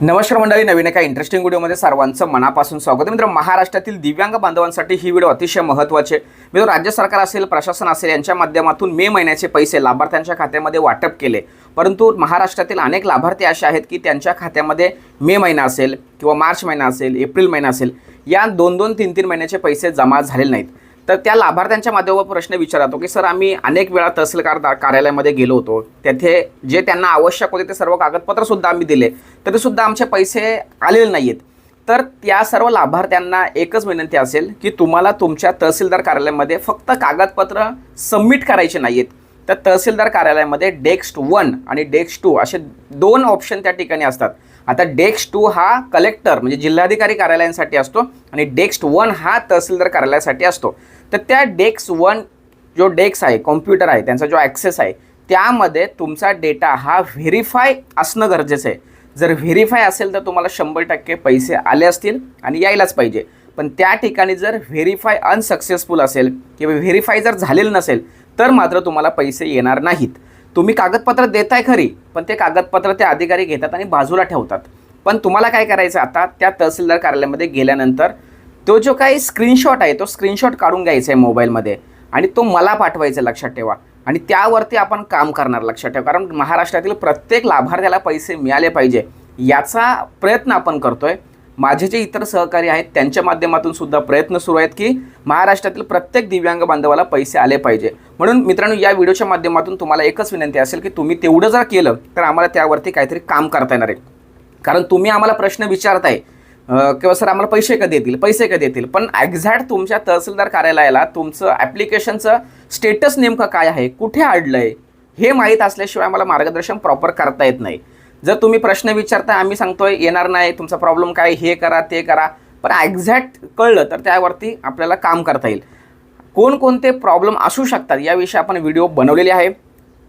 नमस्कार मंडळी, नवीन एका इंटरेस्टिंग व्हिडिओमध्ये सर्वांचं मनापासून स्वागत आहे। मित्र, महाराष्ट्रातील दिव्यांग बांधवांसाठी ही व्हिडिओ अतिशय महत्त्वाची आहे। मित्र, राज्य सरकार असेल, प्रशासन असेल यांच्या माध्यमातून मे महिन्याचे पैसे लाभार्थ्यांच्या खात्यामध्ये वाटप केले, परंतु महाराष्ट्रातील अनेक लाभार्थी असे आहेत की त्यांच्या खात्यामध्ये मे महिना असेल किंवा मार्च महिना असेल, एप्रिल महिना असेल, या 2-2, 3-3 महिन्याचे पैसे जमा झालेले नाहीत। तर त्या लाभार्थ्यांच्या माध्यमातून प्रश्न विचारतो की सर, आम्ही अनेक वेळा तहसीलदार कार्यालयामध्ये गेलो होतो, तेथे जे त्यांना आवश्यक होते ते सर्व कागदपत्र सुद्धा आम्ही दिले, तरी सुद्धा आमचे पैसे आलेले नाहीत। तर त्या सर्व लाभार्थ्यांना एकच विनंती असेल की तुम्हाला तुमच्या तहसीलदार कार्यालयामध्ये फक्त कागदपत्र सबमिट करायचे नाहीत। तर तहसीलदार कार्यालयामध्ये डेस्क 1 आणि डेस्क 2 असे 2 ऑप्शन त्या ठिकाणी असतात। आता डेस्क 2 हा कलेक्टर म्हणजे जिल्हाधिकारी कार्यालयांसाठी असतो आणि डेस्क 1 हा तहसीलदार कार्यालयासाठी असतो। तर त्या डेस्क 1 जो डेस्क आहे, कॉम्प्युटर आहे, त्यांचा जो ॲक्सेस आहे, त्यामध्ये तुमचा डेटा हा व्हेरीफाय असणं गरजेचं आहे। जर व्हेरीफाय असेल तर तुम्हाला 100% पैसे आले असतील आणि यायलाच पाहिजे। पण त्या ठिकाणी जर व्हेरीफाय अनसक्सेसफुल असेल किंवा व्हेरीफाय जर झालेलं नसेल तर मात्र तुम्हाला पैसे येणार नाहीत। तुम्ही कागदपत्र देताय खरी, पण ते कागदपत्र ते अधिकारी घेतात आणि बाजूला ठेवतात। पण तुम्हाला काय करायचं, आता त्या तहसीलदार कार्यालयामध्ये गेल्यानंतर तो जो काही स्क्रीनशॉट आहे तो स्क्रीनशॉट काढून घ्यायचा आहे मोबाईलमध्ये आणि तो मला पाठवायचा, लक्षात ठेवा। आणि त्यावरती आपण काम करणार, लक्षात ठेवा, कारण महाराष्ट्रातील प्रत्येक लाभार्थ्याला पैसे मिळाले पाहिजे याचा प्रयत्न आपण करतोय। माझे जे इतर सहकारी आहेत त्यांच्या माध्यमातून सुद्धा प्रयत्न सुरू आहेत की महाराष्ट्रातील प्रत्येक दिव्यांग बांधवाला पैसे आले पाहिजे। म्हणून मित्रांनो, या व्हिडिओच्या माध्यमातून तुम्हाला एकच विनंती असेल की तुम्ही तेवढं जर केलं तर आम्हाला त्यावरती काहीतरी काम करता येणार आहे। कारण तुम्ही आम्हाला प्रश्न विचारताय किंवा सर आम्हाला पैसे कधी येतील, पैसे कधी येतील, पण एक्झॅक्ट तुमच्या तहसीलदार कार्यालयाला तुमचं ॲप्लिकेशनचं स्टेटस नेमकं काय आहे, कुठे अडलं आहे, हे माहीत असल्याशिवाय आम्हाला मार्गदर्शन प्रॉपर करता येत नाही। जर तुम्ही प्रश्न विचारताय, आम्ही सांगतोय येणार नाही, तुमचा प्रॉब्लेम काय, हे करा ते करा, पण एक्झॅक्ट कळलं तर त्यावरती आपल्याला काम करता येईल। कोणकोणते प्रॉब्लेम असू शकतात याविषयी आपण व्हिडिओ बनवलेले आहे।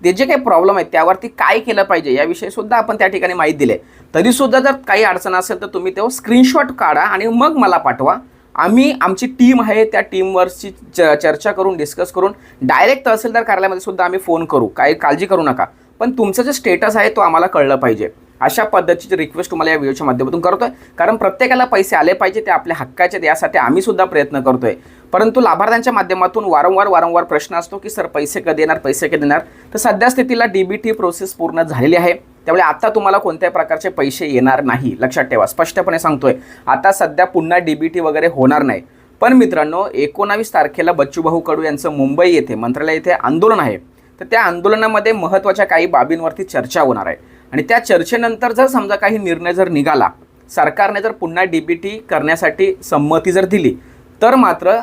ते जे काही प्रॉब्लेम आहेत त्यावरती काय केलं पाहिजे याविषयी सुद्धा आपण त्या ठिकाणी माहिती दिली। तरीसुद्धा जर काही अडचण असेल तर तुम्ही तो स्क्रीनशॉट काढा आणि मग मला पाठवा। आमची टीम आहे, त्या टीमवरची चर्चा करून, डिस्कस करून डायरेक्ट तहसीलदार कार्यालयामध्ये सुद्धा आम्ही फोन करू, काही काळजी करू नका, पण तुमचं जे स्टेटस आहे तो आम्हाला कळलं पाहिजे। अशा पद्धतीची रिक्वेस्ट तुम्हाला या व्हिडिओच्या माध्यमातून करतोय, कारण प्रत्येकाला पैसे आले पाहिजे, ते आपल्या हक्काचे, यासाठी आम्ही सुद्धा प्रयत्न करतोय। परंतु लाभार्थ्यांच्या माध्यमातून वारंवार प्रश्न असतो की सर पैसे कधी येणार, पैसे कधी येणार। तर सध्या स्थितीला DBT प्रोसेस पूर्ण झालेली आहे, त्यामुळे आता तुम्हाला कोणत्याही प्रकारचे पैसे येणार नाही, लक्षात ठेवा। स्पष्टपणे सांगतोय, आता सध्या पुन्हा DBT वगैरे होणार नाही। पण मित्रांनो, 19 तारखेला बच्चूभाऊ कडू यांचं मुंबई येथे मंत्रालय येथे आंदोलन आहे। तर त्या आंदोलनामध्ये महत्त्वाच्या काही बाबींवरती चर्चा होणार आहे आणि त्या चर्चेनंतर जर समजा काही निर्णय जर निघाला, सरकारने जर पुन्हा DBT करण्यासाठी संमती जर दिली, तर मात्र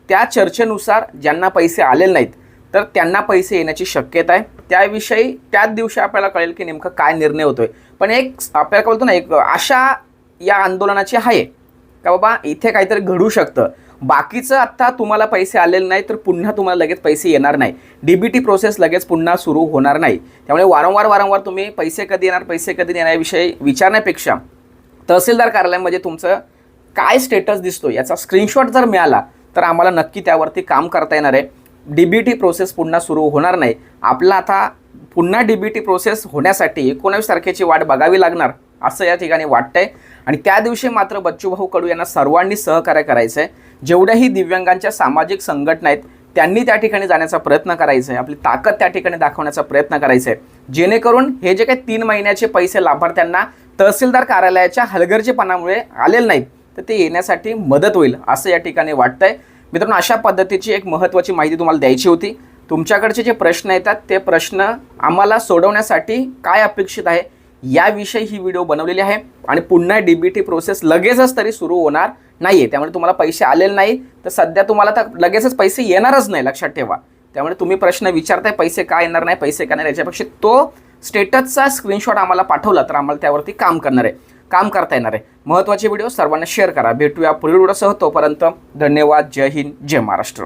त्या चर्चेनुसार ज्यांना पैसे आलेले नाहीत तर त्यांना पैसे येण्याची शक्यता आहे। त्याविषयी त्याच दिवशी आपल्याला कळेल की नेमकं काय निर्णय होतोय। पण एक आपल्याला बोलतो ना, एक आशा या आंदोलनाची आहे का बाबा इथे काहीतरी घडू शकतं। बाकीचं आता तुम्हाला पैसे आलेले नाही तर पुन्हा तुम्हाला लगेच पैसे येणार नाही, DBT प्रोसेस लगेच पुन्हा सुरू होणार नाही। त्यामुळे वारंवार तुम्ही पैसे कधी येणार, पैसे कधी येणार याविषयी विचारण्यापेक्षा तहसीलदार कार्यालयामध्ये तुमचं काय स्टेटस दिसतो याचा स्क्रीनशॉट जर मिळाला तर आम्हाला नक्की त्यावरती काम करता येणार आहे। DBT प्रोसेस पुन्हा सुरू होणार नाही। आपला आता पुन्हा DBT प्रोसेस होण्यासाठी 19 तारखेची वाट बघावी लागणार असं या ठिकाणी वाटतंय। आणि त्या दिवशी मात्र बच्चूभाऊ कडू यांना सर्वांनी सहकार्य करायचं आहे। जेवढ्याही दिव्यांगांच्या सामाजिक संघटना आहेत त्यांनी त्या ठिकाणी जाण्याचा प्रयत्न करायचा आहे, आपली ताकद त्या ठिकाणी दाखवण्याचा प्रयत्न करायचा आहे, जेणेकरून हे जे काही 3 महिन्याचे पैसे लाभार्थ्यांना तहसीलदार कार्यालयाच्या हलगर्जीपणामुळे आलेले नाहीत तर ते येण्यासाठी मदत होईल असं या ठिकाणी वाटतंय। मित्रांनो, अशा पद्धतीची एक महत्त्वाची माहिती तुम्हाला द्यायची होती। तुमच्याकडचे जे प्रश्न येतात ते प्रश्न आम्हाला सोडवण्यासाठी काय अपेक्षित आहे याविषयी ही व्हिडिओ बनवलेली आहे। आणि पुन्हा DBT प्रोसेस लगेचच तरी सुरू होणार नाही आहे, त्यामुळे तुम्हाला पैसे आलेले नाही तर सध्या तुम्हाला तर लगेचच पैसे येणारच नाही, लक्षात ठेवा। त्यामुळे तुम्ही प्रश्न विचारताय पैसे का येणार नाही, पैसे का नाही, याच्यापेक्षा तो स्टेटसचा स्क्रीनशॉट आम्हाला पाठवला तर आम्हाला त्यावरती काम करता येणार आहे। महत्त्वाचे व्हिडिओ सर्वांना शेअर करा। भेटूया पुढील व्हिडिओसह, तोपर्यंत धन्यवाद। जय हिंद, जय महाराष्ट्र।